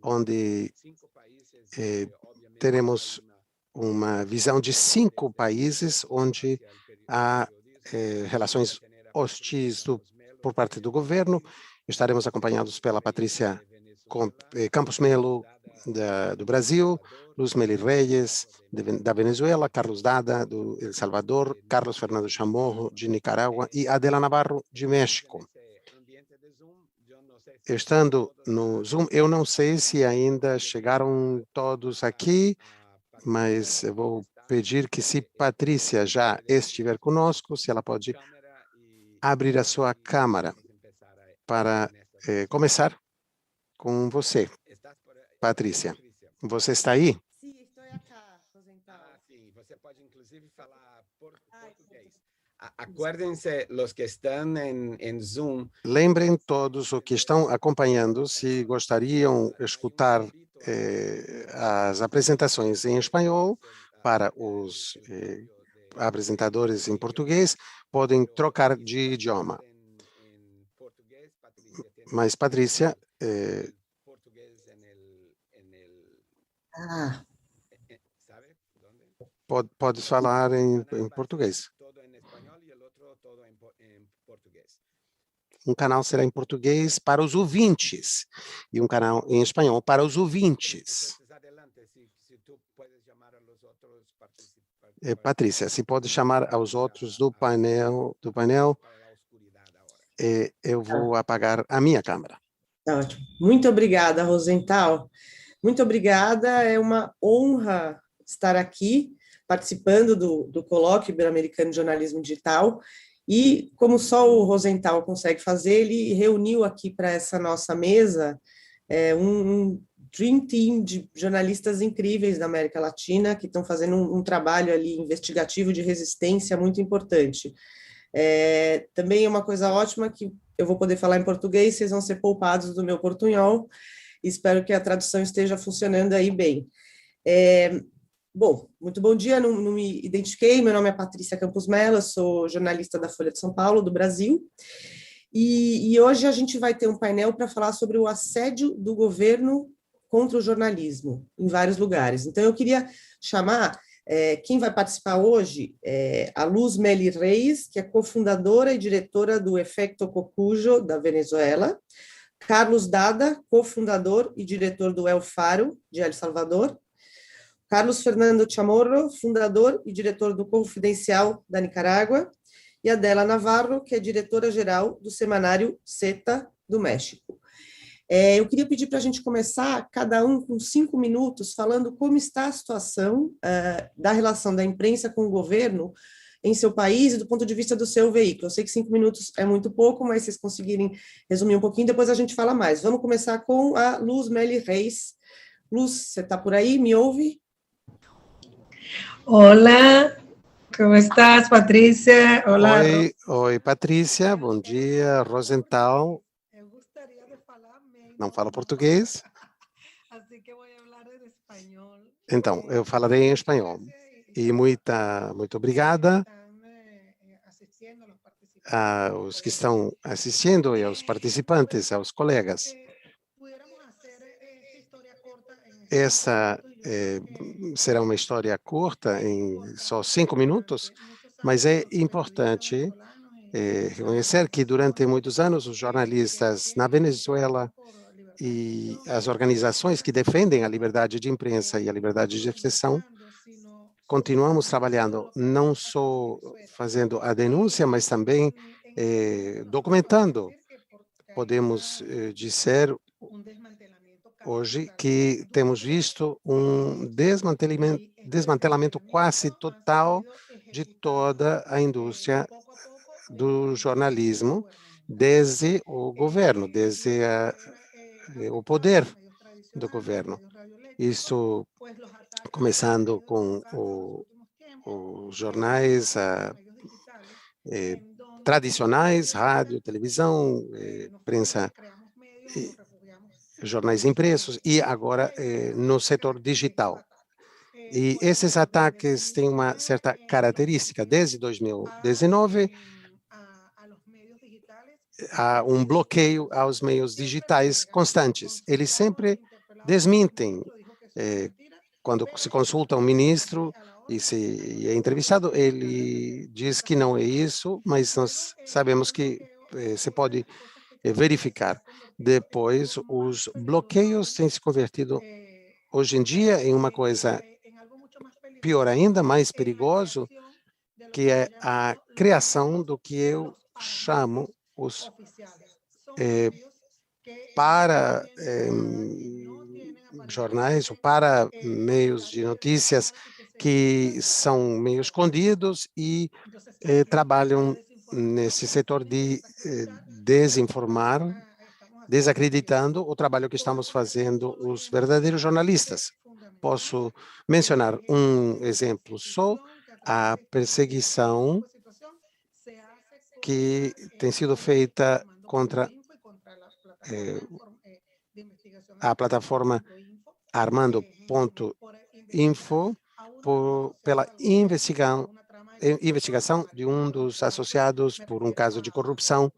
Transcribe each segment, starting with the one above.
onde teremos uma visão de 5 países onde há relações hostis por parte do governo. Estaremos acompanhados pela Patrícia Campos Melo, do Brasil, Luz Meli Reyes, da Venezuela, Carlos Dada, do El Salvador, Carlos Fernando Chamorro, de Nicarágua, e Adela Navarro, de México. Estando no Zoom, eu não sei se ainda chegaram todos aqui, mas eu vou pedir que, se Patrícia já estiver conosco, se ela pode abrir a sua câmera para começar com você. Patrícia, você está aí? Sim, estou aqui, Rosenthal. Sim, você pode inclusive falar português. Acuérdense, los que estão em Zoom. Lembrem todos os que estão acompanhando, se gostariam de escutar as apresentações em espanhol para os apresentadores em português, podem trocar de idioma. Mas, Patrícia, pode falar em português. Um canal será em português para os ouvintes e um canal em espanhol para os ouvintes. Patrícia, se pode chamar aos outros do painel, eu vou apagar a minha câmera. Ótimo. Muito obrigada, Rosenthal. Muito obrigada. É uma honra estar aqui participando do Colóquio Ibero-Americano de Jornalismo Digital. E, como só o Rosenthal consegue fazer, ele reuniu aqui para essa nossa mesa um dream team de jornalistas incríveis da América Latina, que estão fazendo um trabalho ali investigativo de resistência muito importante. Também é uma coisa ótima que eu vou poder falar em português, vocês vão ser poupados do meu portunhol, espero que a tradução esteja funcionando aí bem. Bom, muito bom dia, não me identifiquei, meu nome é Patrícia Campos Melo, eu sou jornalista da Folha de São Paulo, do Brasil, e hoje a gente vai ter um painel para falar sobre o assédio do governo contra o jornalismo, em vários lugares. Então, eu queria chamar, quem vai participar hoje, a Luz Meli Reyes, que é cofundadora e diretora do Efecto Cocuyo, da Venezuela, Carlos Dada, cofundador e diretor do El Faro, de El Salvador, Carlos Fernando Chamorro, fundador e diretor do Confidencial da Nicarágua, e Adela Navarro, que é diretora-geral do semanário Zeta do México. Eu queria pedir para a gente começar, cada um com 5 minutos, falando como está a situação da relação da imprensa com o governo em seu país e do ponto de vista do seu veículo. Eu sei que 5 minutos é muito pouco, mas se vocês conseguirem resumir um pouquinho, depois a gente fala mais. Vamos começar com a Luz Meli Reyes. Luz, você está por aí? Me ouve? Olá, como estás, Patrícia? Olá. Oi, Patrícia, bom dia, Rosenthal. Não fala português? Então, eu falarei em espanhol. E muito obrigada aos que estão assistindo e aos participantes, aos colegas. Essa será uma história curta, em só 5 minutos, mas é importante reconhecer que durante muitos anos os jornalistas na Venezuela e as organizações que defendem a liberdade de imprensa e a liberdade de expressão, continuamos trabalhando não só fazendo a denúncia, mas também documentando. Podemos dizer hoje que temos visto um desmantelamento quase total de toda a indústria do jornalismo, desde o governo, desde o poder do governo. Isso começando com os jornais tradicionais, rádio, televisão, prensa, jornais impressos, e agora no setor digital. E esses ataques têm uma certa característica. Desde 2019, há um bloqueio aos meios digitais constantes. Eles sempre desmentem. Quando se consulta um ministro e se é entrevistado, ele diz que não é isso, mas nós sabemos que se pode verificar. Depois, os bloqueios têm se convertido, hoje em dia, em uma coisa pior ainda, mais perigoso, que é a criação do que eu chamo os para jornais ou para meios de notícias que são meio escondidos e trabalham nesse setor de desinformar, desacreditando o trabalho que estamos fazendo os verdadeiros jornalistas. Posso mencionar um exemplo só, a perseguição que tem sido feita contra a plataforma Armando.info pela investigação de um dos associados por um caso de corrupção.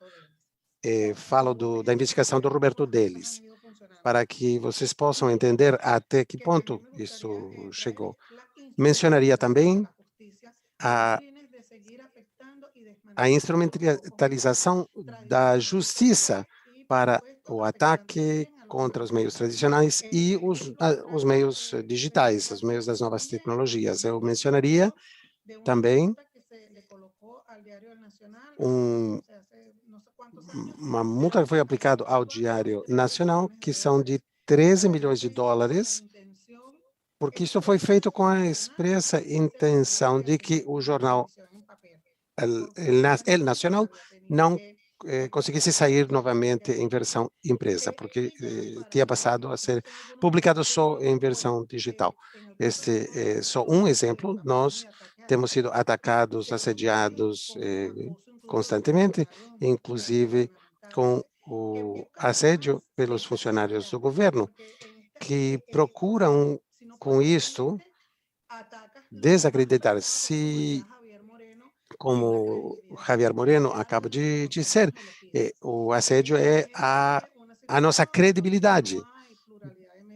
Falo da investigação do Roberto Delis, para que vocês possam entender até que ponto isso chegou. Mencionaria também a instrumentalização da justiça para o ataque contra os meios tradicionais e os meios digitais, os meios das novas tecnologias. Eu mencionaria também uma multa que foi aplicada ao Diário Nacional, que são de 13 milhões de dólares, porque isso foi feito com a expressa intenção de que o jornal El Nacional não conseguisse sair novamente em versão impressa, porque tinha passado a ser publicado só em versão digital. Este é só um exemplo. Nós temos sido atacados, assediados constantemente, inclusive com o assédio pelos funcionários do governo, que procuram, com isto, desacreditar. Se, como Javier Moreno acaba de dizer, o assédio é a nossa credibilidade.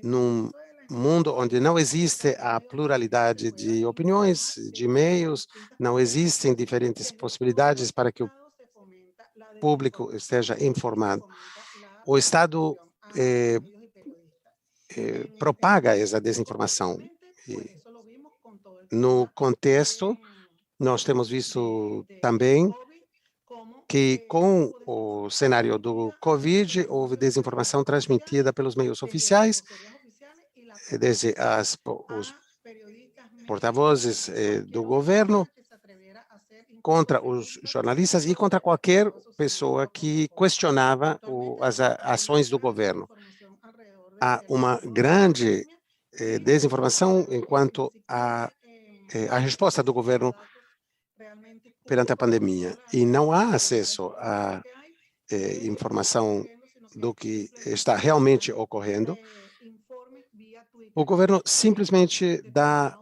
Num mundo onde não existe a pluralidade de opiniões, de meios, não existem diferentes possibilidades para que o público esteja informado. O Estado propaga essa desinformação. No contexto, nós temos visto também que com o cenário do Covid, houve desinformação transmitida pelos meios oficiais, desde os porta-vozes do governo, contra os jornalistas e contra qualquer pessoa que questionava as ações do governo. Há uma grande desinformação enquanto a resposta do governo perante a pandemia, e não há acesso à informação do que está realmente ocorrendo. O governo simplesmente dá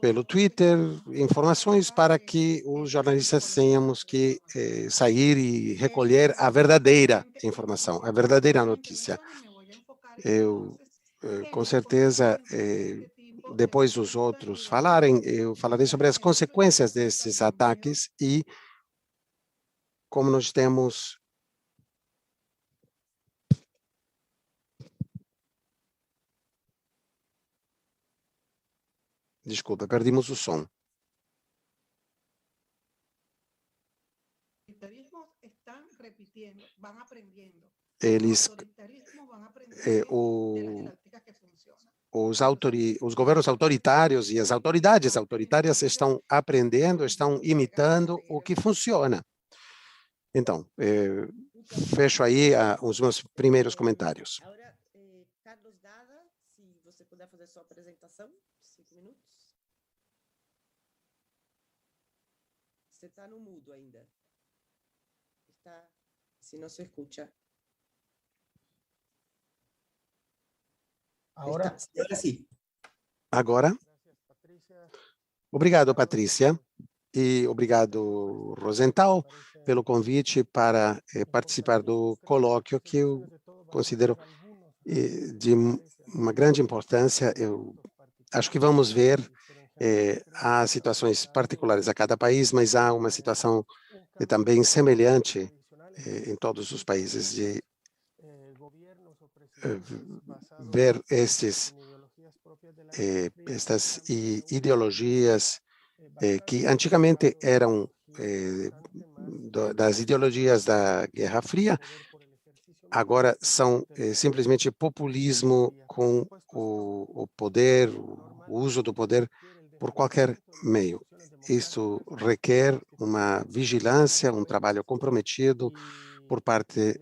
pelo Twitter informações para que os jornalistas tenhamos que sair e recolher a verdadeira informação, a verdadeira notícia. Eu, com certeza, depois dos outros falarem, eu falarei sobre as consequências desses ataques e como nós temos desculpa, perdimos o som. Eles, os governos autoritários e as autoridades autoritárias estão aprendendo, estão imitando o que funciona. Então, fecho aí os meus primeiros comentários. Agora, Carlos Dada, se você puder fazer sua apresentação, 5 minutos. Você está no mudo ainda. Se não se escuta. Agora sim. Agora. Obrigado, Patrícia. E obrigado, Rosenthal, pelo convite para participar do colóquio, que eu considero de uma grande importância. Eu acho que vamos ver há situações particulares a cada país, mas há uma situação também semelhante em todos os países de ver estas ideologias que antigamente eram das ideologias da Guerra Fria, agora são simplesmente populismo com o poder, o uso do poder por qualquer meio. Isto requer uma vigilância, um trabalho comprometido por parte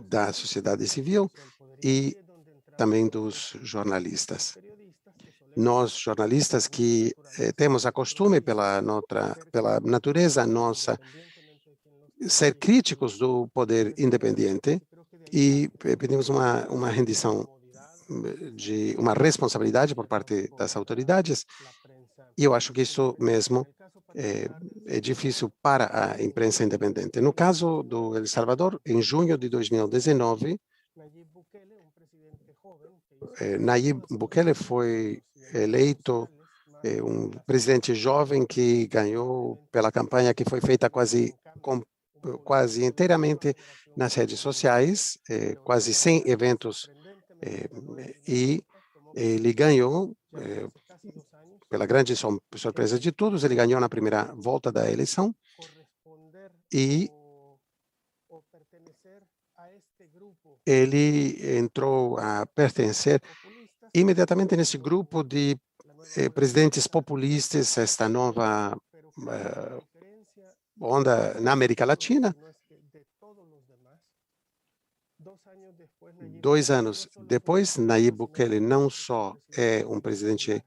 da sociedade civil e também dos jornalistas. Nós, jornalistas, que temos a costume, pela natureza nossa, ser críticos do poder independente e pedimos uma rendição de uma responsabilidade por parte das autoridades, e eu acho que isso mesmo é difícil para a imprensa independente. No caso do El Salvador, em junho de 2019, Nayib Bukele foi eleito um presidente jovem que ganhou pela campanha que foi feita quase inteiramente nas redes sociais, quase 100 eventos, e ele ganhou, pela grande surpresa de todos, ele ganhou na primeira volta da eleição e ele entrou a pertencer imediatamente nesse grupo de presidentes populistas, esta nova onda na América Latina. 2 anos depois, Nayib Bukele não só é um presidente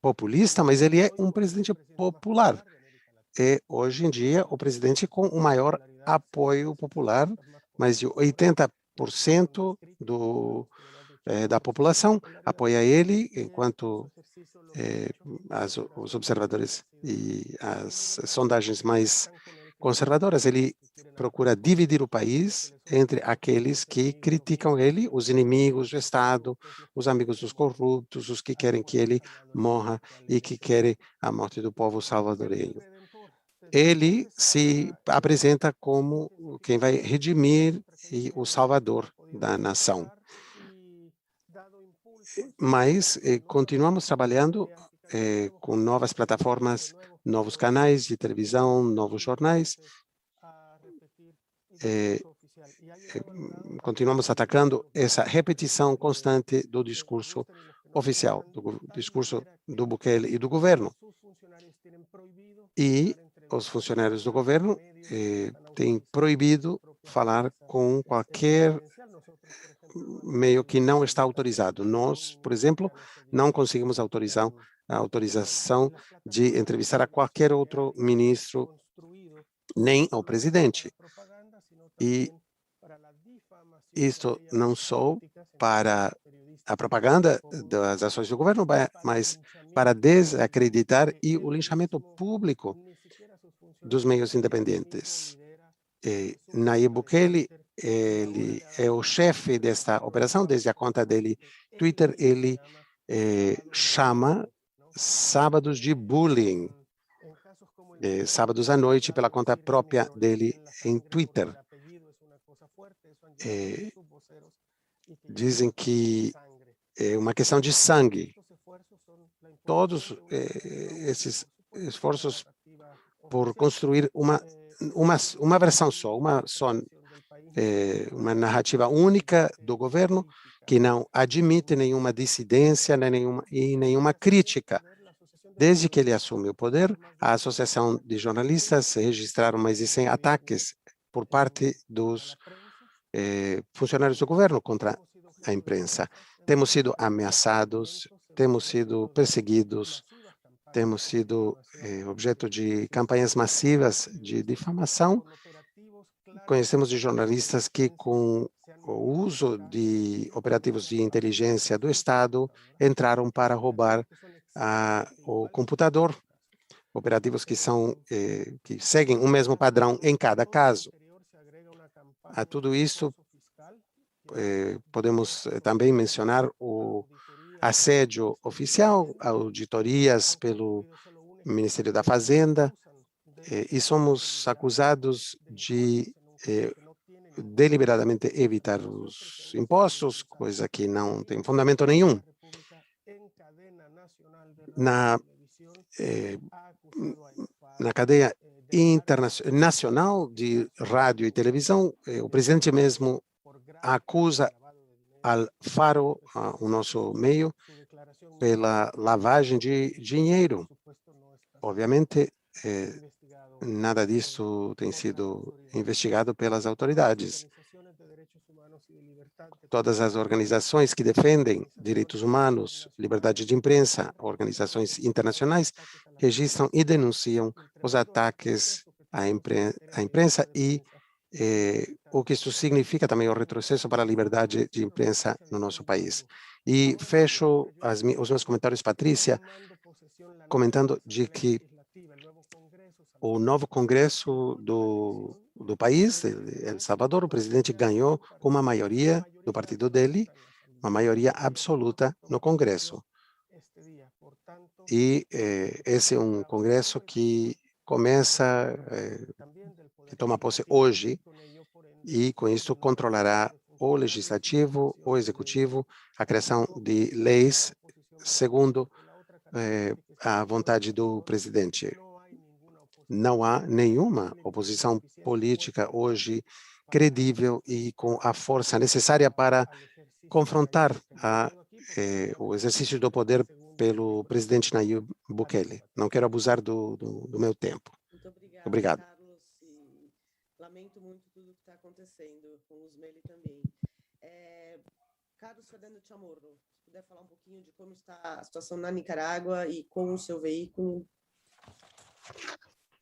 populista, mas ele é um presidente popular. É, hoje em dia, o presidente com o maior apoio popular, mais de 80% da população apoia ele, enquanto os observadores e as sondagens mais conservadoras, ele procura dividir o país entre aqueles que criticam ele, os inimigos do Estado, os amigos dos corruptos, os que querem que ele morra e que querem a morte do povo salvadorenho. Ele se apresenta como quem vai redimir o salvador da nação. Mas continuamos trabalhando com novas plataformas, novos canais de televisão, novos jornais. Continuamos atacando essa repetição constante do discurso oficial, do discurso do Bukele e do governo. E os funcionários do governo têm proibido falar com qualquer meio que não está autorizado. Nós, por exemplo, não conseguimos a autorização de entrevistar a qualquer outro ministro, nem ao presidente. E isto não só para a propaganda das ações do governo, mas para desacreditar e o linchamento público dos meios independentes. Nayib Bukele, ele é o chefe desta operação, desde a conta dele Twitter, ele chama sábados de bullying, sábados à noite, pela conta própria dele em Twitter. Dizem que é uma questão de sangue. Todos esses esforços por construir uma versão só, uma narrativa única do governo que não admite nenhuma dissidência nenhuma crítica. Desde que ele assume o poder, a Associação de Jornalistas registraram mais de 100 ataques por parte dos funcionários do governo contra a imprensa. Temos sido ameaçados, temos sido perseguidos, temos sido objeto de campanhas massivas de difamação. Conhecemos de jornalistas que, com o uso de operativos de inteligência do Estado, entraram para roubar o computador operativos que que seguem o mesmo padrão em cada caso. A tudo isso, podemos também mencionar o assédio oficial, auditorias pelo Ministério da Fazenda, e somos acusados de deliberadamente evitar os impostos, coisa que não tem fundamento nenhum. Na cadeia nacional de rádio e televisão, o presidente mesmo acusa ao Faro, o nosso meio, pela lavagem de dinheiro. Obviamente, nada disso tem sido investigado pelas autoridades. Todas as organizações que defendem direitos humanos, liberdade de imprensa, organizações internacionais, registram e denunciam os ataques à imprensa e o que isso significa também o retrocesso para a liberdade de imprensa no nosso país. E fecho os meus comentários, Patrícia, comentando de que o novo Congresso do país, El Salvador, o presidente ganhou com uma maioria do partido dele, uma maioria absoluta no Congresso. E esse é um Congresso que começa, que toma posse hoje, e com isso controlará o Legislativo, o Executivo, a criação de leis segundo a vontade do presidente. Não há nenhuma oposição política hoje credível e com a força necessária para confrontar o exercício do poder pelo presidente Nayib Bukele. Não quero abusar do meu tempo. Muito obrigada, Obrigado. Carlos. E lamento muito tudo que está acontecendo com os MELI também. Carlos Fernando Chamorro, se puder falar um pouquinho de como está a situação na Nicarágua e com o seu veículo.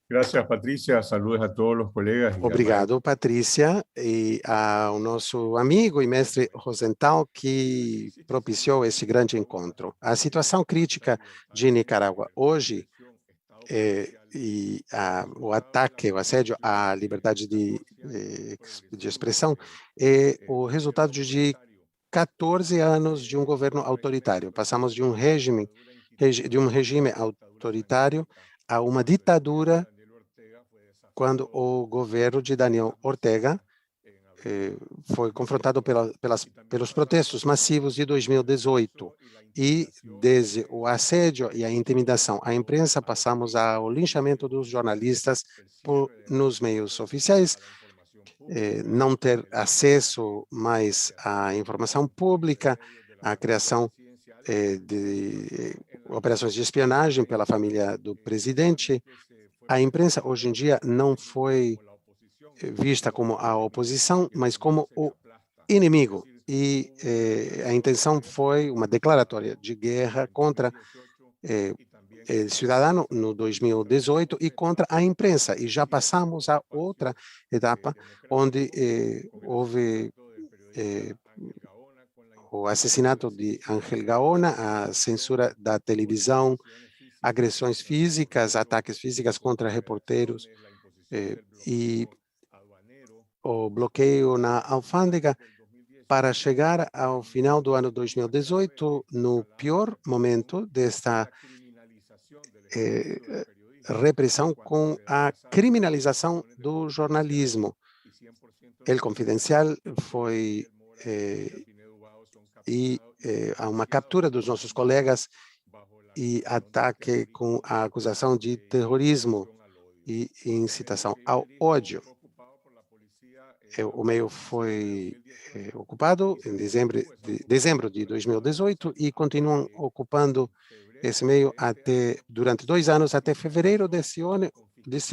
Gracias, Patricia. Saludos a todos os colegas. Obrigado, Patrícia, e ao nosso amigo e mestre Rosenthal, que propiciou esse grande encontro. A situação crítica de Nicarágua hoje e o ataque, o assédio à liberdade de expressão é o resultado de 14 anos de um governo autoritário. Passamos de um regime autoritário a uma ditadura quando o governo de Daniel Ortega foi confrontado pelos protestos massivos de 2018. E, desde o assédio e a intimidação à imprensa, passamos ao linchamento dos jornalistas nos meios oficiais, não ter acesso mais à informação pública, a criação de operações de espionagem pela família do presidente. A imprensa, hoje em dia, não foi vista como a oposição, mas como o inimigo. E a intenção foi uma declaratória de guerra contra o cidadão no 2018 e contra a imprensa. E já passamos a outra etapa, onde houve o assassinato de Ángel Gaona, a censura da televisão, agressões físicas, ataques físicos contra reporteiros e o bloqueio na alfândega para chegar ao final do ano 2018, no pior momento desta repressão, com a criminalização do jornalismo. El Confidencial foi há uma captura dos nossos colegas e ataque com a acusação de terrorismo e incitação ao ódio. O meio foi ocupado em dezembro de 2018 e continuam ocupando esse meio durante 2 anos, até fevereiro desse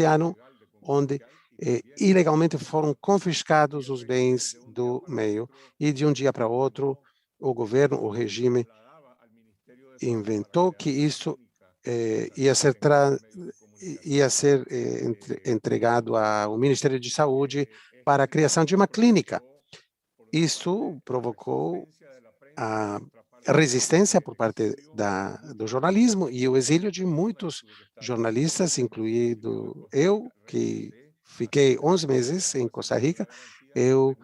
ano, onde ilegalmente foram confiscados os bens do meio. E de um dia para outro, o governo, o regime, inventou que isso ia ser entregado ao Ministério de Saúde para a criação de uma clínica. Isso provocou resistência por parte do jornalismo e o exílio de muitos jornalistas, incluído eu, que fiquei 11 meses em Costa Rica. Eu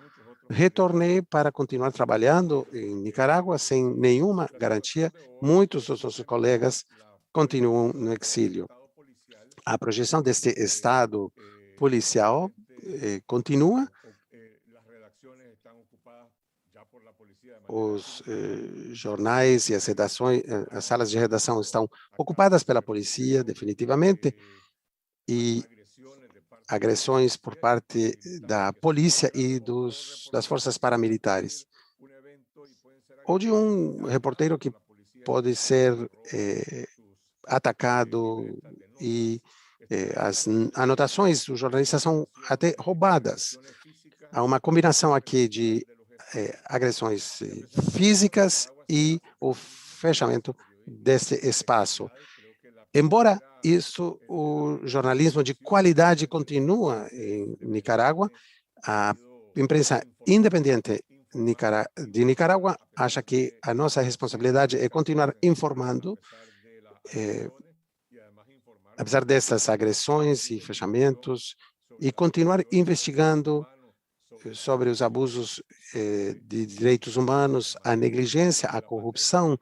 retornei para continuar trabalhando em Nicarágua sem nenhuma garantia. Muitos dos nossos colegas continuam no exílio. A projeção deste Estado policial continua. Os jornais e as redações, as salas de redação estão ocupadas pela polícia, definitivamente, e agressões por parte da polícia e das forças paramilitares. Ou de um reporteiro que pode ser atacado e as anotações dos jornalistas são até roubadas. Há uma combinação aqui de agressões físicas e o fechamento deste espaço. Embora isso, o jornalismo de qualidade continua em Nicarágua, a imprensa independente de Nicarágua acha que a nossa responsabilidade é continuar informando, apesar dessas agressões e fechamentos, e continuar investigando sobre os abusos de direitos humanos, a negligência, a corrupção,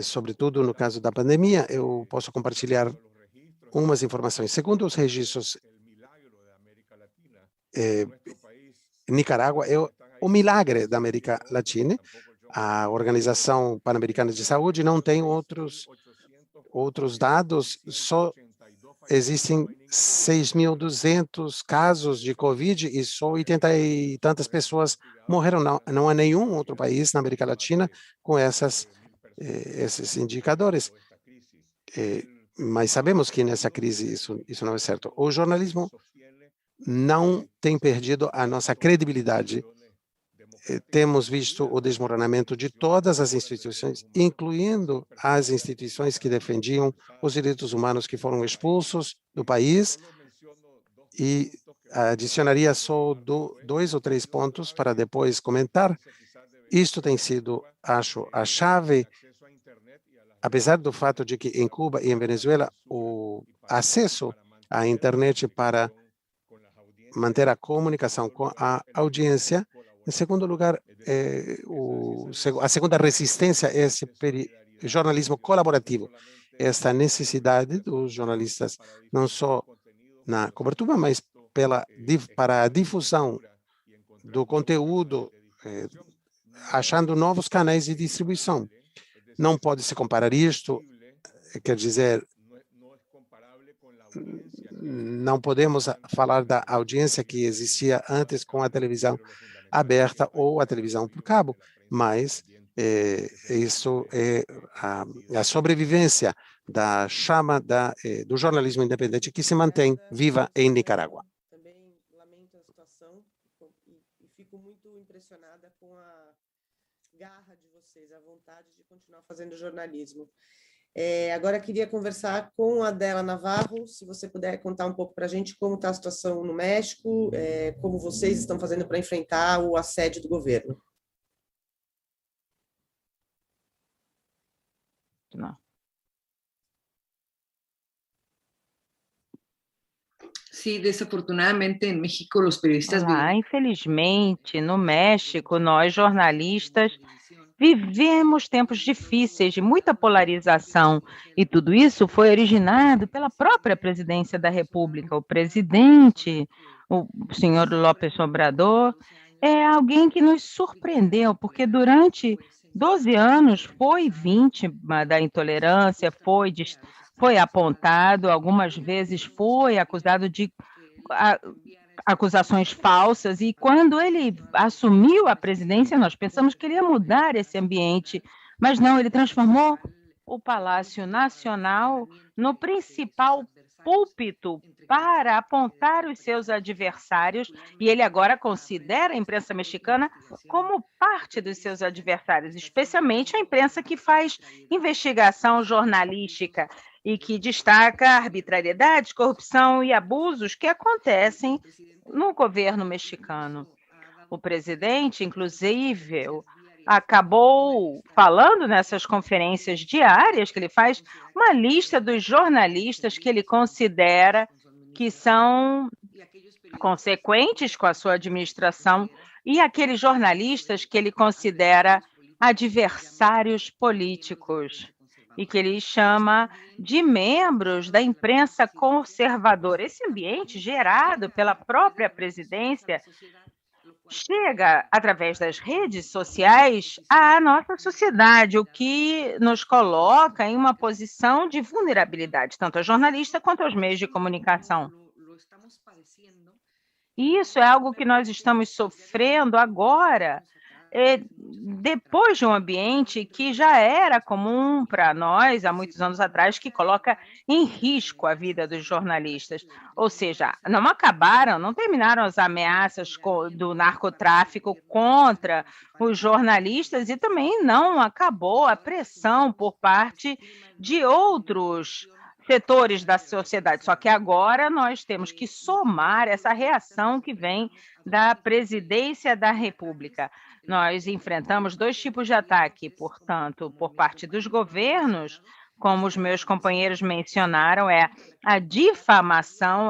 sobretudo no caso da pandemia. Eu posso compartilhar umas informações. Segundo os registros, Nicarágua é o milagre da América Latina. A Organização Pan-Americana de Saúde não tem outros dados, só existem 6.200 casos de Covid e só 80 e tantas pessoas morreram. Não há nenhum outro país na América Latina com esses indicadores. Mas sabemos que nessa crise isso não é certo. O jornalismo não tem perdido a nossa credibilidade. Temos visto o desmoronamento de todas as instituições, incluindo as instituições que defendiam os direitos humanos que foram expulsos do país. E adicionaria só 2 ou 3 pontos para depois comentar. Isto tem sido, acho, a chave, apesar do fato de que em Cuba e em Venezuela o acesso à internet para manter a comunicação com a audiência. Em segundo lugar, a segunda resistência é esse jornalismo colaborativo, esta necessidade dos jornalistas, não só na cobertura, mas para a difusão do conteúdo, achando novos canais de distribuição. Não pode se comparar isto, quer dizer, não podemos falar da audiência que existia antes com a televisão aberta ou a televisão por cabo, mas isso é a sobrevivência da chama do jornalismo independente que se mantém viva em Nicarágua. Também lamento a situação e fico muito impressionada com a garra de vocês, a vontade de continuar fazendo jornalismo. Agora queria conversar com a Adela Navarro, se você puder contar um pouco para a gente como está a situação no México, como vocês estão fazendo para enfrentar o assédio do governo. Não. Sí, desafortunadamente en México los periodistas Infelizmente, no México, nós jornalistas vivemos tempos difíceis, de muita polarização, e tudo isso foi originado pela própria presidência da República. O presidente, o senhor López Obrador, é alguém que nos surpreendeu, porque durante 12 anos foi vítima da intolerância, foi apontado, algumas vezes foi acusado de acusações falsas, e quando ele assumiu a presidência, nós pensamos que ele ia mudar esse ambiente, mas não, ele transformou o Palácio Nacional no principal púlpito para apontar os seus adversários, e ele agora considera a imprensa mexicana como parte dos seus adversários, especialmente a imprensa que faz investigação jornalística e que destaca arbitrariedades, corrupção e abusos que acontecem no governo mexicano. O presidente, inclusive, acabou falando nessas conferências diárias que ele faz, uma lista dos jornalistas que ele considera que são consequentes com a sua administração e aqueles jornalistas que ele considera adversários políticos e que ele chama de membros da imprensa conservadora. Esse ambiente gerado pela própria presidência chega, através das redes sociais, à nossa sociedade, o que nos coloca em uma posição de vulnerabilidade, tanto a jornalista quanto aos meios de comunicação. E isso é algo que nós estamos sofrendo agora, depois de um ambiente que já era comum para nós há muitos anos atrás, que coloca em risco a vida dos jornalistas. Ou seja, não terminaram as ameaças do narcotráfico contra os jornalistas e também não acabou a pressão por parte de outros setores da sociedade. Só que agora nós temos que somar essa reação que vem da presidência da República. Nós enfrentamos dois tipos de ataque, portanto, por parte dos governos, como os meus companheiros mencionaram, a difamação,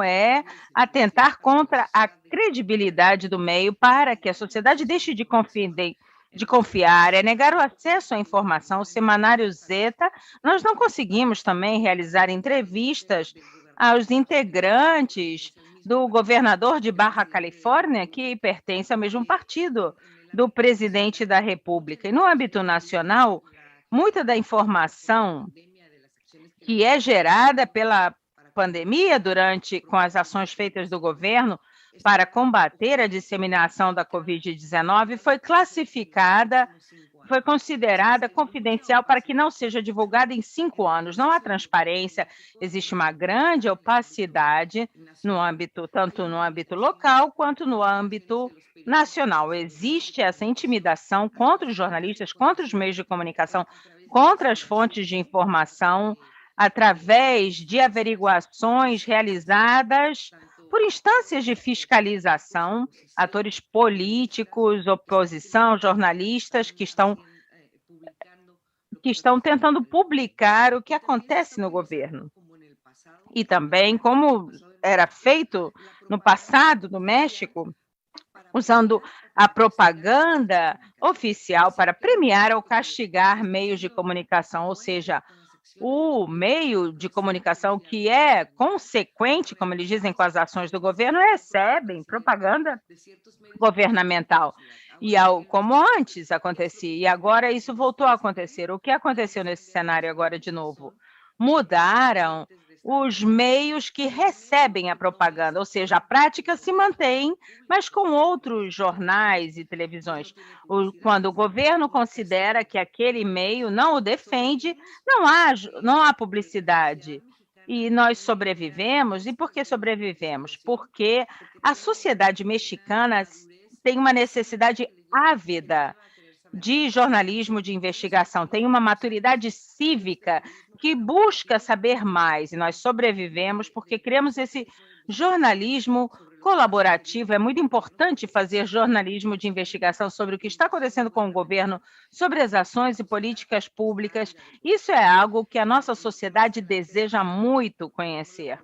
atentar contra a credibilidade do meio para que a sociedade deixe de confiar, negar o acesso à informação. O Semanário Zeta, nós não conseguimos também realizar entrevistas aos integrantes do governador de Baja Califórnia, que pertence ao mesmo partido do presidente da República. E no âmbito nacional, muita da informação que é gerada pela pandemia com as ações feitas do governo para combater a disseminação da Covid-19 foi considerada confidencial para que não seja divulgada em 5 anos. Não há transparência, existe uma grande opacidade tanto no âmbito local quanto no âmbito nacional. Existe essa intimidação contra os jornalistas, contra os meios de comunicação, contra as fontes de informação, através de averiguações realizadas por instâncias de fiscalização, atores políticos, oposição, jornalistas que estão tentando publicar o que acontece no governo. E também, como era feito no passado no México, usando a propaganda oficial para premiar ou castigar meios de comunicação, ou seja, o meio de comunicação que é consequente, como eles dizem, com as ações do governo, recebem propaganda governamental. E como antes acontecia, e agora isso voltou a acontecer. O que aconteceu nesse cenário agora de novo? Mudaram os meios que recebem a propaganda, ou seja, a prática se mantém, mas com outros jornais e televisões. Quando o governo considera que aquele meio não o defende, não há publicidade. E nós sobrevivemos. E por que sobrevivemos? Porque a sociedade mexicana tem uma necessidade ávida de jornalismo de investigação, tem uma maturidade cívica que busca saber mais, e nós sobrevivemos porque criamos esse jornalismo colaborativo. É muito importante fazer jornalismo de investigação sobre o que está acontecendo com o governo, sobre as ações e políticas públicas. Isso é algo que a nossa sociedade deseja muito conhecer.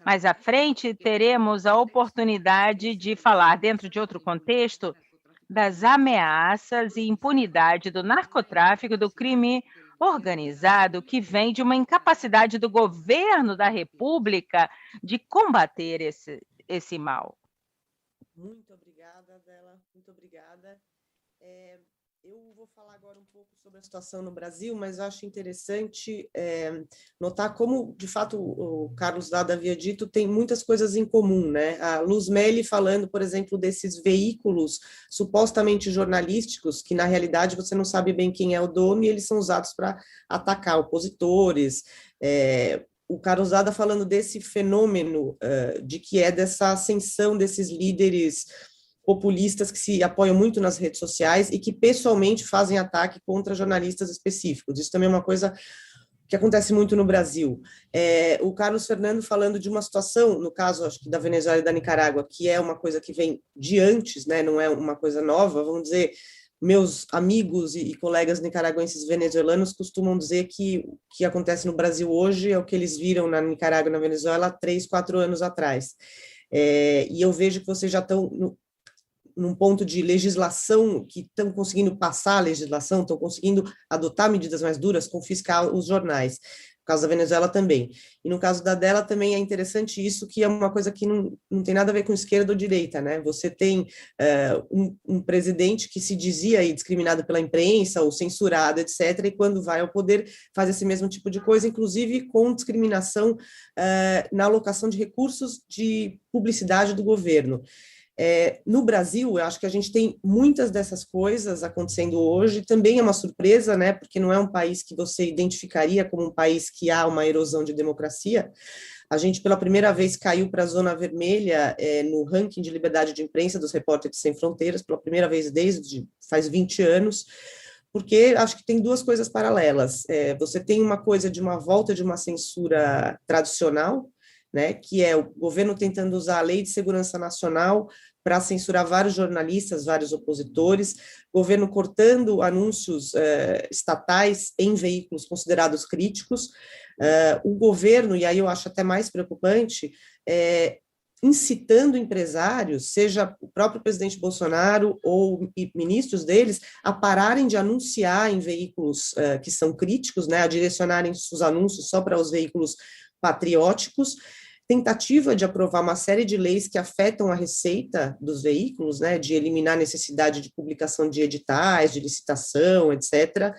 Mais à frente, teremos a oportunidade de falar, dentro de outro contexto, das ameaças e impunidade do narcotráfico, do crime organizado, que vem de uma incapacidade do governo da República de combater esse mal. Muito obrigada, Adela, muito obrigada. Eu vou falar agora um pouco sobre a situação no Brasil, mas acho interessante notar como, de fato, o Carlos Dada havia dito, tem muitas coisas em comum, né? A Luz Meli falando, por exemplo, desses veículos supostamente jornalísticos, que na realidade você não sabe bem quem é o dono e eles são usados para atacar opositores. O Carlos Dada falando desse fenômeno dessa ascensão desses líderes populistas que se apoiam muito nas redes sociais e que pessoalmente fazem ataque contra jornalistas específicos. Isso também é uma coisa que acontece muito no Brasil. O Carlos Fernando falando de uma situação, no caso, acho que da Venezuela e da Nicarágua, que é uma coisa que vem de antes, né, não é uma coisa nova, vamos dizer, meus amigos e colegas nicaragüenses venezuelanos costumam dizer que o que acontece no Brasil hoje é o que eles viram na Nicarágua e na Venezuela há 3, 4 anos atrás. E eu vejo que vocês já estão num ponto de legislação, que estão conseguindo passar a legislação, estão conseguindo adotar medidas mais duras, confiscar os jornais. No caso da Venezuela também. E no caso da dela também é interessante isso, que é uma coisa que não tem nada a ver com esquerda ou direita, né? Você tem um presidente que se dizia aí discriminado pela imprensa ou censurado, etc., e quando vai ao poder faz esse mesmo tipo de coisa, inclusive com discriminação na alocação de recursos de publicidade do governo. No Brasil, eu acho que a gente tem muitas dessas coisas acontecendo hoje, também é uma surpresa, né, porque não é um país que você identificaria como um país que há uma erosão de democracia. A gente, pela primeira vez, caiu para a zona vermelha no ranking de liberdade de imprensa dos Repórteres Sem Fronteiras, pela primeira vez desde faz 20 anos, porque acho que tem duas coisas paralelas. Você tem uma coisa de uma volta de uma censura tradicional, né, que é o governo tentando usar a Lei de Segurança Nacional para censurar vários jornalistas, vários opositores, governo cortando anúncios estatais em veículos considerados críticos, o governo, e aí eu acho até mais preocupante, incitando empresários, seja o próprio presidente Bolsonaro ou ministros deles, a pararem de anunciar em veículos que são críticos, né, a direcionarem os anúncios só para os veículos patrióticos, tentativa de aprovar uma série de leis que afetam a receita dos veículos, né, de eliminar a necessidade de publicação de editais, de licitação, etc.,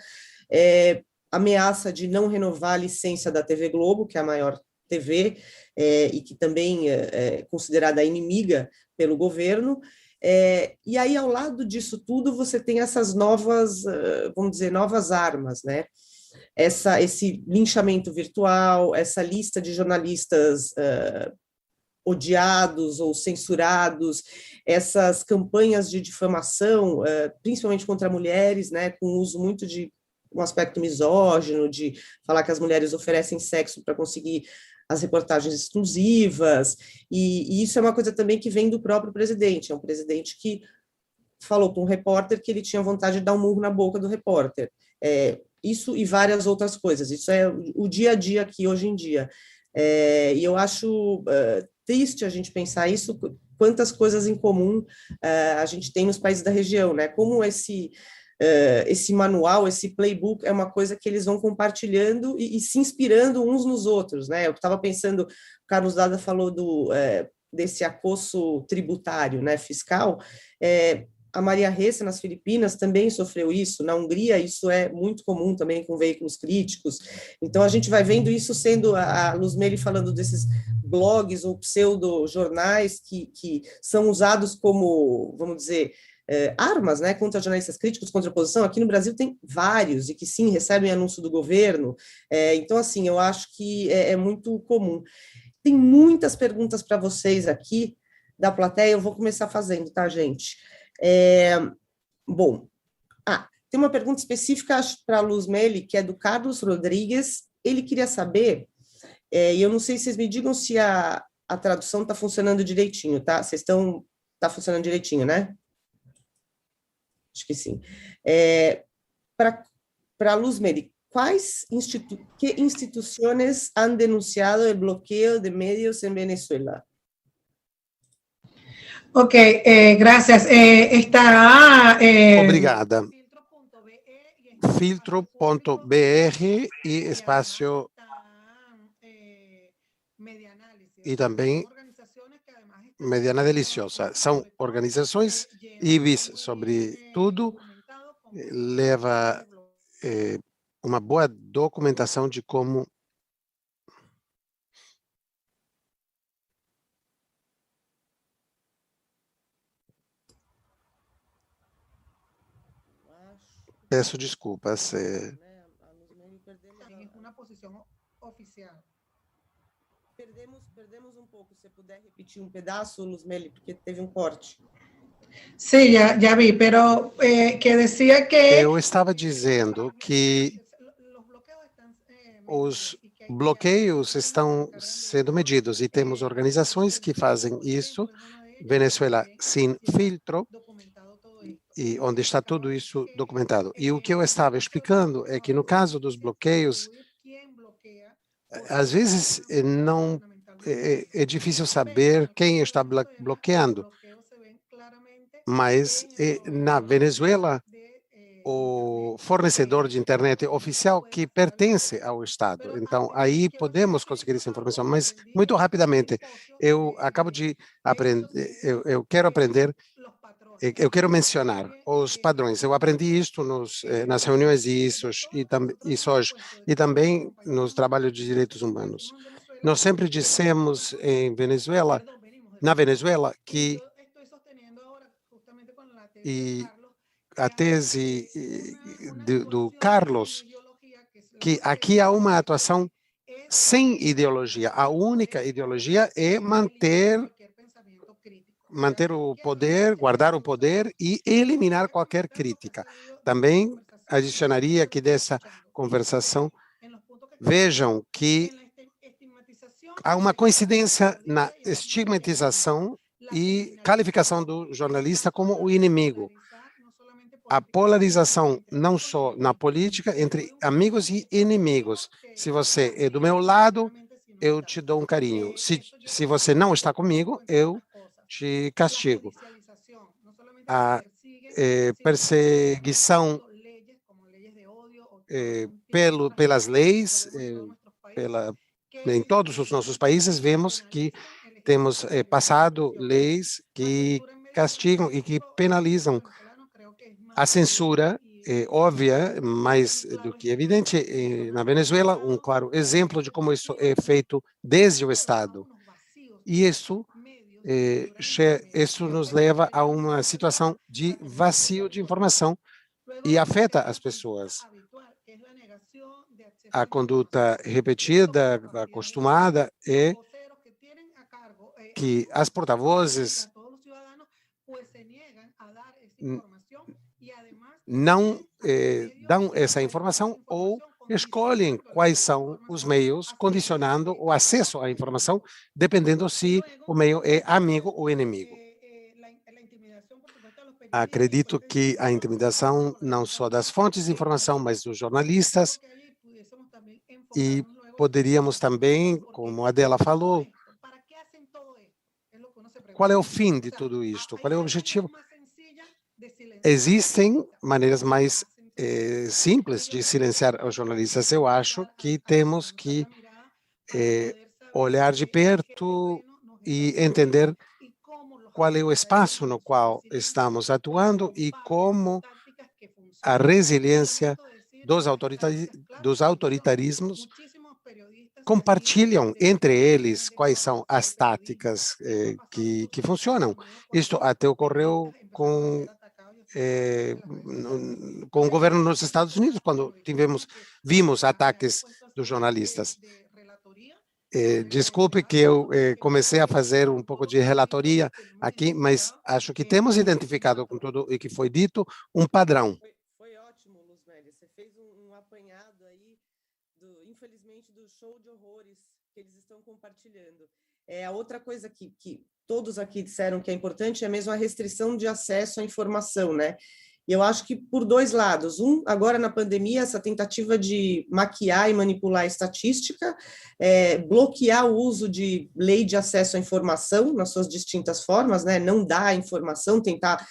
ameaça de não renovar a licença da TV Globo, que é a maior TV, e que também é considerada inimiga pelo governo. E aí, ao lado disso tudo, você tem essas novas, vamos dizer, novas armas, né? Esse linchamento virtual, essa lista de jornalistas odiados ou censurados, essas campanhas de difamação, principalmente contra mulheres, né, com uso muito de um aspecto misógino, de falar que as mulheres oferecem sexo para conseguir as reportagens exclusivas, e isso é uma coisa também que vem do próprio presidente, é um presidente que falou para um repórter que ele tinha vontade de dar um murro na boca do repórter. Isso e várias outras coisas, isso é o dia a dia aqui hoje em dia. E eu acho triste a gente pensar isso, quantas coisas em comum a gente tem nos países da região, né? Como esse manual, esse playbook é uma coisa que eles vão compartilhando e se inspirando uns nos outros, né? Eu estava pensando, o Carlos Dada falou desse acosso tributário, né, fiscal, a Maria Ressa, nas Filipinas, também sofreu isso. Na Hungria, isso é muito comum também com veículos críticos. Então, a gente vai vendo isso sendo a Luzmeli falando desses blogs ou pseudo-jornais que são usados como, vamos dizer, armas, né, contra jornalistas críticos, contra a oposição. Aqui no Brasil tem vários, e que sim, recebem anúncio do governo. Então, assim, eu acho que é muito comum. Tem muitas perguntas para vocês aqui da plateia, eu vou começar fazendo, tá, gente? Bom, tem uma pergunta específica para a Luzmeli, que é do Carlos Rodrigues. Ele queria saber, e eu não sei se vocês me digam se a tradução está funcionando direitinho, tá? Está funcionando direitinho, né? Acho que sim. Para a Luzmeli, que instituições han denunciado o bloqueio de medios em Venezuela? Ok, gracias. Estará... Obrigada. Filtro.br e espaço e também Mediana Deliciosa. São organizações IBIS, sobretudo, leva uma boa documentação de como peço desculpas. Uma posição oficial. Perdemos um pouco. Se puder repetir um pedaço, Luzmeli, porque teve um corte. Sí, ya vi, pero que decía que... Eu estava dizendo que os bloqueios estão sendo medidos e temos organizações que fazem isso. Venezuela Sem Filtro e onde está tudo isso documentado. E o que eu estava explicando é que, no caso dos bloqueios, às vezes não é difícil saber quem está bloqueando, mas na Venezuela, o fornecedor de internet oficial que pertence ao Estado. Então, aí podemos conseguir essa informação, mas muito rapidamente, eu acabo de aprender, eu quero aprender, eu quero mencionar os padrões. Eu aprendi isto nas reuniões de ISOS e também nos trabalhos de direitos humanos. Nós sempre dissemos na Venezuela, que a tese do Carlos, que aqui há uma atuação sem ideologia. A única ideologia é manter o poder, guardar o poder e eliminar qualquer crítica. Também adicionaria que dessa conversação, vejam que há uma coincidência na estigmatização e qualificação do jornalista como o inimigo. A polarização não só na política, entre amigos e inimigos. Se você é do meu lado, eu te dou um carinho. Se você não está comigo, eu te castigo. A perseguição pelas leis, em todos os nossos países, vemos que temos passado leis que castigam e que penalizam. A censura é óbvia, mais do que evidente, na Venezuela, um claro exemplo de como isso é feito desde o Estado. E isso nos leva a uma situação de vazio de informação e afeta as pessoas. A conduta repetida, acostumada, é que as porta-vozes não dão essa informação ou escolhem quais são os meios, condicionando o acesso à informação, dependendo se o meio é amigo ou inimigo. Acredito que a intimidação, não só das fontes de informação, mas dos jornalistas, e poderíamos também, como a Adela falou, qual é o fim de tudo isto? Qual é o objetivo? Existem maneiras mais simples de silenciar os jornalistas. Eu acho que temos que olhar de perto e entender qual é o espaço no qual estamos atuando e como a resiliência dos autoritarismos compartilham entre eles quais são as táticas que funcionam. Isto até ocorreu com o governo nos Estados Unidos, quando vimos ataques dos jornalistas. Desculpe que eu comecei a fazer um pouco de relatoria aqui, mas acho que temos identificado com tudo o que foi dito um padrão. Foi ótimo, Luzmélia. Você fez um apanhado aí, infelizmente, do show de horrores que eles estão compartilhando. A outra coisa que todos aqui disseram que é importante é mesmo a restrição de acesso à informação, né? E eu acho que por dois lados. Agora na pandemia, essa tentativa de maquiar e manipular a estatística, bloquear o uso de lei de acesso à informação nas suas distintas formas, né? Não dar a informação, tentar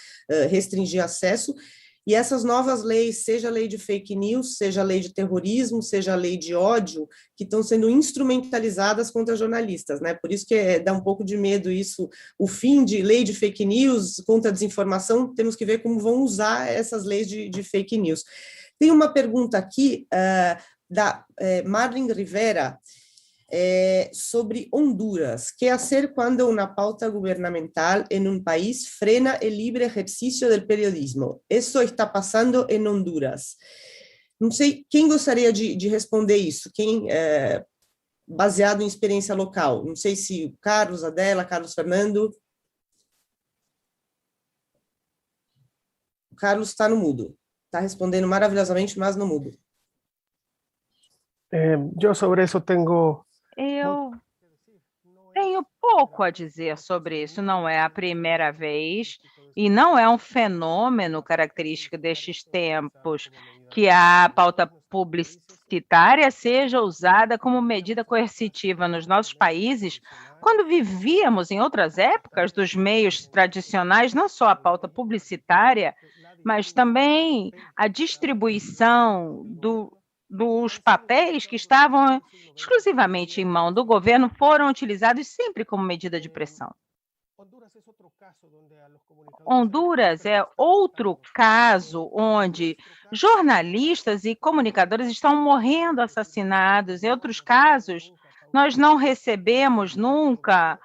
restringir acesso. E essas novas leis, seja a lei de fake news, seja a lei de terrorismo, seja a lei de ódio, que estão sendo instrumentalizadas contra jornalistas, né? Por isso que dá um pouco de medo isso, o fim de lei de fake news contra a desinformação, temos que ver como vão usar essas leis de fake news. Tem uma pergunta aqui da Marlene Rivera, sobre Honduras. ¿Qué hacer cuando una pauta gubernamental en un país frena el libre ejercicio del periodismo? Eso está pasando en Honduras. Não sei quem gostaria de responder isso, baseado em experiência local. Não sei se o Carlos, Adela, Carlos Fernando. O Carlos está no mudo. Está respondendo maravilhosamente, mas no mudo. Eu sobre isso tenho Eu tenho pouco a dizer sobre isso. Não é a primeira vez e não é um fenômeno característico destes tempos que a pauta publicitária seja usada como medida coercitiva nos nossos países. Quando vivíamos em outras épocas dos meios tradicionais, não só a pauta publicitária, mas também a distribuição dos papéis que estavam exclusivamente em mão do governo foram utilizados sempre como medida de pressão. Honduras é outro caso onde jornalistas e comunicadores estão morrendo assassinados. Em outros casos, nós não recebemos nunca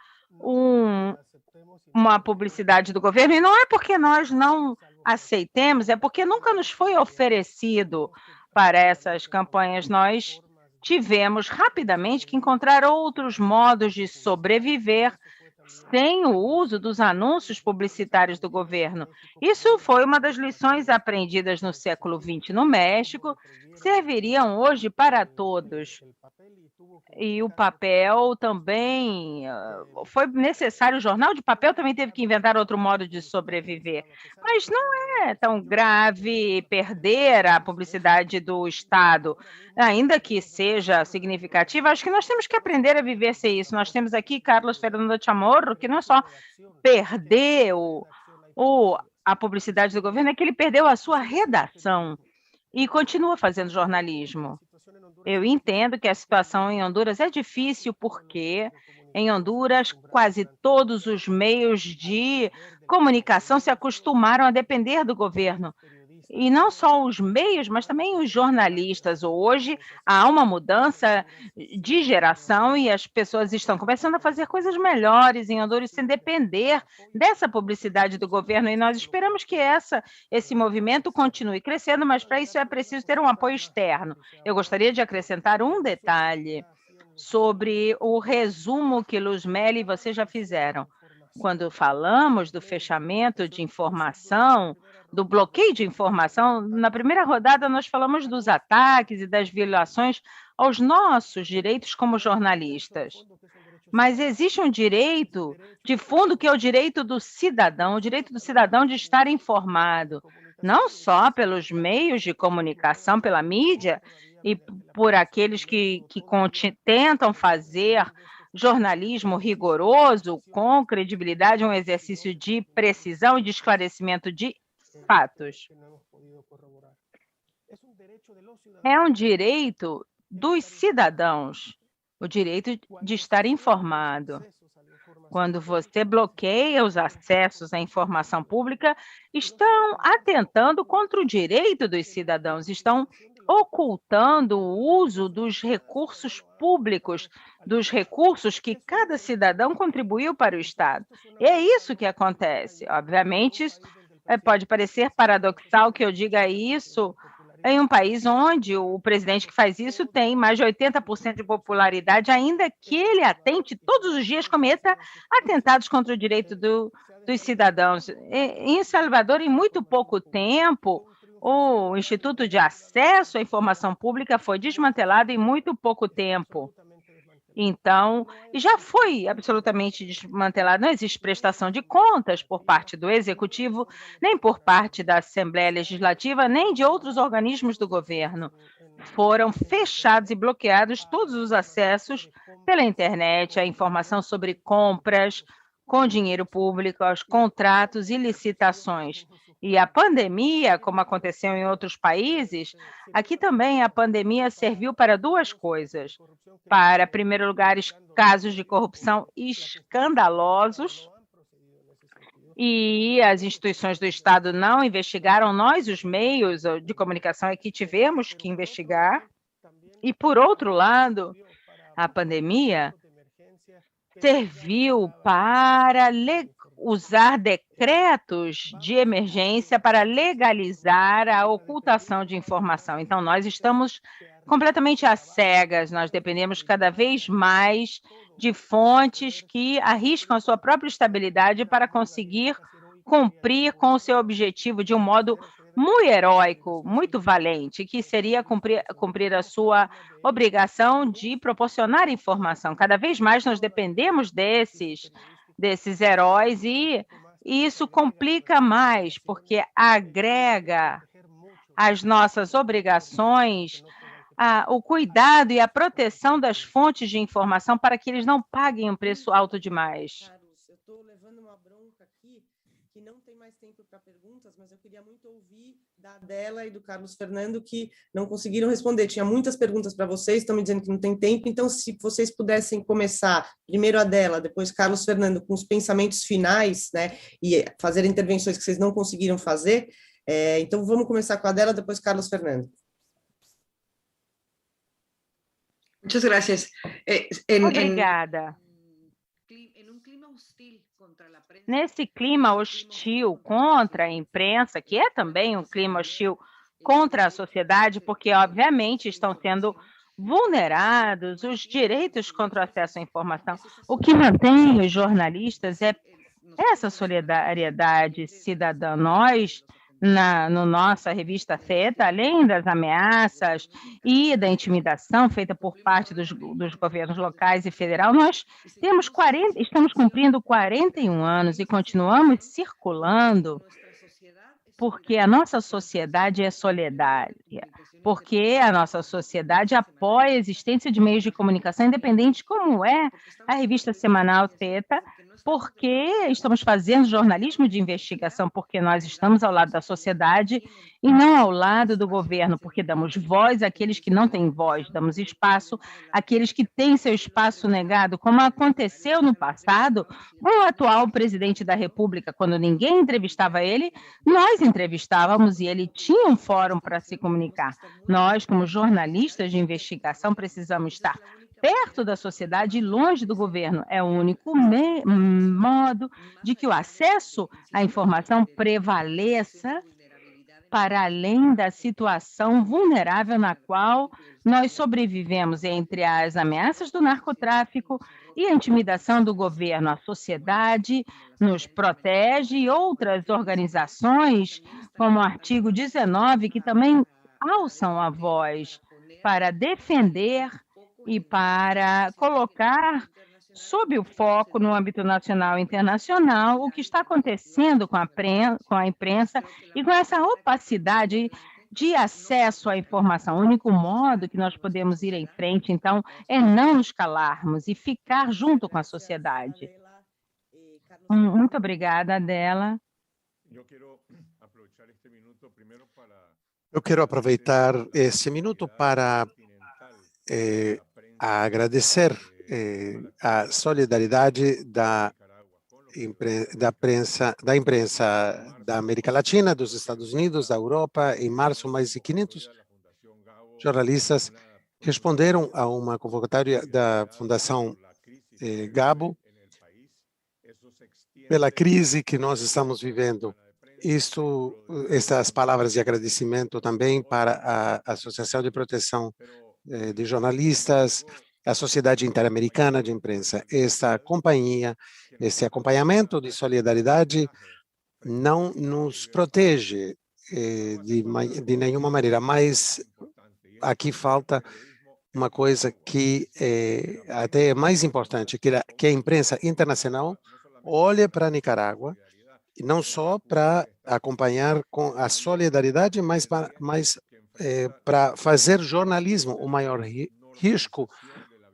uma publicidade do governo, e não é porque nós não aceitemos, é porque nunca nos foi oferecido para essas campanhas. Nós tivemos rapidamente que encontrar outros modos de sobreviver sem o uso dos anúncios publicitários do governo. Isso foi uma das lições aprendidas no século XX no México, serviriam hoje para todos. E o papel também foi necessário, o jornal de papel também teve que inventar outro modo de sobreviver. Mas não é tão grave perder a publicidade do Estado, ainda que seja significativa. Acho que nós temos que aprender a viver sem isso. Nós temos aqui Carlos Fernando Chamorro, que não é só perder a publicidade do governo, é que ele perdeu a sua redação e continua fazendo jornalismo. Eu entendo que a situação em Honduras é difícil porque em Honduras quase todos os meios de comunicação se acostumaram a depender do governo. E não só os meios, mas também os jornalistas. Hoje há uma mudança de geração e as pessoas estão começando a fazer coisas melhores em Honduras sem depender dessa publicidade do governo. E nós esperamos que esse movimento continue crescendo, mas para isso é preciso ter um apoio externo. Eu gostaria de acrescentar um detalhe sobre o resumo que Luz Meli e você já fizeram. Quando falamos do fechamento de informação, do bloqueio de informação, na primeira rodada nós falamos dos ataques e das violações aos nossos direitos como jornalistas. Mas existe um direito de fundo que é o direito do cidadão de estar informado, não só pelos meios de comunicação, pela mídia, e por aqueles que tentam fazer jornalismo rigoroso, com credibilidade, um exercício de precisão e de esclarecimento de fatos. É um direito dos cidadãos, o direito de estar informado. Quando você bloqueia os acessos à informação pública, estão atentando contra o direito dos cidadãos, estão ocultando o uso dos recursos públicos, dos recursos que cada cidadão contribuiu para o Estado. E é isso que acontece. Obviamente, pode parecer paradoxal que eu diga isso em um país onde o presidente que faz isso tem mais de 80% de popularidade, ainda que ele atente todos os dias, cometa atentados contra o direito dos cidadãos. Em Salvador, em muito pouco tempo, o Instituto de Acesso à Informação Pública foi desmantelado em muito pouco tempo. Então, já foi absolutamente desmantelado. Não existe prestação de contas por parte do Executivo, nem por parte da Assembleia Legislativa, nem de outros organismos do governo. Foram fechados e bloqueados todos os acessos pela internet, a informação sobre compras com dinheiro público, aos contratos e licitações. E a pandemia, como aconteceu em outros países, aqui também a pandemia serviu para duas coisas. Para, em primeiro lugar, casos de corrupção escandalosos, e as instituições do Estado não investigaram, nós, os meios de comunicação, é que tivemos que investigar. E, por outro lado, a pandemia serviu para usar decretos de emergência para legalizar a ocultação de informação. Então, nós estamos completamente às cegas, nós dependemos cada vez mais de fontes que arriscam a sua própria estabilidade para conseguir cumprir com o seu objetivo de um modo muito heróico, muito valente, que seria cumprir a sua obrigação de proporcionar informação. Cada vez mais nós dependemos desses heróis e isso complica mais, porque agrega às nossas obrigações o cuidado e a proteção das fontes de informação para que eles não paguem um preço alto demais. Carlos, eu estou levando uma bronca aqui, que não tem mais tempo para perguntas, mas eu queria muito ouvir da Adela e do Carlos Fernando, que não conseguiram responder. Tinha muitas perguntas para vocês, estão me dizendo que não tem tempo, então se vocês pudessem começar, primeiro a Adela, depois Carlos Fernando, com os pensamentos finais, né, e fazer intervenções que vocês não conseguiram fazer, então vamos começar com a Adela, depois Carlos Fernando. Muchas gracias. Obrigada. Nesse clima hostil contra a imprensa, que é também um clima hostil contra a sociedade, porque, obviamente, estão sendo vulnerados os direitos contra o acesso à informação. O que mantém os jornalistas é essa solidariedade cidadã. Nós, no nossa revista Theta, além das ameaças e da intimidação feita por parte dos governos locais e federal, nós estamos cumprindo 41 anos e continuamos circulando porque a nossa sociedade é solidária, porque a nossa sociedade apoia a existência de meios de comunicação independentes, como é a revista semanal Theta, porque estamos fazendo jornalismo de investigação, porque nós estamos ao lado da sociedade e não ao lado do governo, porque damos voz àqueles que não têm voz, damos espaço àqueles que têm seu espaço negado, como aconteceu no passado com o atual presidente da República, quando ninguém entrevistava ele, nós entrevistávamos e ele tinha um fórum para se comunicar. Nós, como jornalistas de investigação, precisamos estar perto da sociedade e longe do governo. É o único modo de que o acesso à informação prevaleça para além da situação vulnerável na qual nós sobrevivemos entre as ameaças do narcotráfico e a intimidação do governo. A sociedade nos protege e outras organizações, como o artigo 19, que também alçam a voz para defender e para colocar sob o foco no âmbito nacional e internacional o que está acontecendo com a imprensa e com essa opacidade de acesso à informação. O único modo que nós podemos ir em frente, então, é não nos calarmos e ficar junto com a sociedade. Muito obrigada, Adela. Eu quero aproveitar esse minuto para agradecer a solidariedade da imprensa da América Latina, dos Estados Unidos, da Europa. Em março, mais de 500 jornalistas responderam a uma convocatória da Fundação Gabo pela crise que nós estamos vivendo. Estas palavras de agradecimento também para a Associação de Proteção de Jornalistas, a Sociedade Interamericana de Imprensa. Esta companhia, esse acompanhamento de solidariedade não nos protege de nenhuma maneira, mas aqui falta uma coisa que até é mais importante, que a imprensa internacional olhe para a Nicarágua, e não só para acompanhar com a solidariedade, mas para fazer jornalismo. O maior risco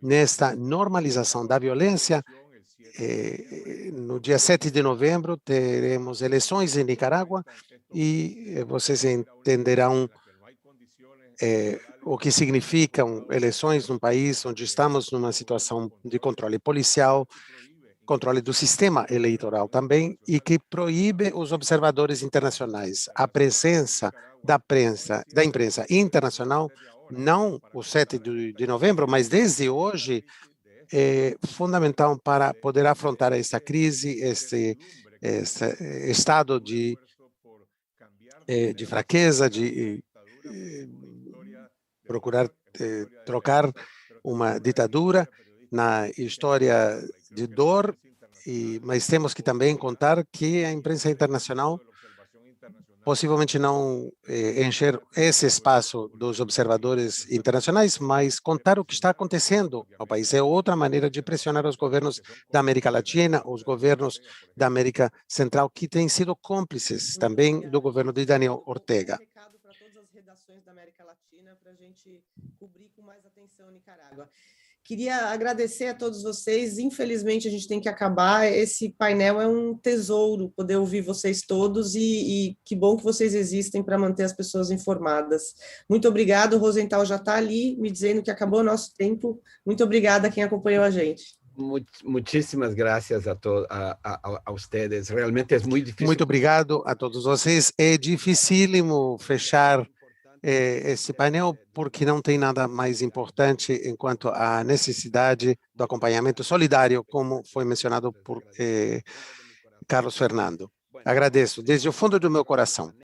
nesta normalização da violência. No dia 7 de novembro teremos eleições em Nicarágua e vocês entenderão o que significam eleições num país onde estamos numa situação de controle policial, controle do sistema eleitoral também, e que proíbe os observadores internacionais. A presença da imprensa internacional, não o 7 de novembro, mas desde hoje, é fundamental para poder afrontar esta crise, este estado de fraqueza, de procurar trocar uma ditadura na história de dor, mas temos que também contar que a imprensa internacional possivelmente não encher esse espaço dos observadores internacionais, mas contar o que está acontecendo ao país. É outra maneira de pressionar os governos da América Latina, os governos da América Central, que têm sido cúmplices também do governo de Daniel Ortega. Para todas as redações da América Latina, para a gente cobrir com mais atenção Nicarágua. Queria agradecer a todos vocês. Infelizmente, a gente tem que acabar. Esse painel é um tesouro, poder ouvir vocês todos e que bom que vocês existem para manter as pessoas informadas. Muito obrigado. O Rosenthal já está ali me dizendo que acabou o nosso tempo. Muito obrigada a quem acompanhou a gente. Muchísimas gracias a ustedes. Realmente é muito difícil. Muito obrigado a todos vocês. É dificílimo fechar esse painel, porque não tem nada mais importante enquanto a necessidade do acompanhamento solidário, como foi mencionado por Carlos Fernando. Agradeço desde o fundo do meu coração.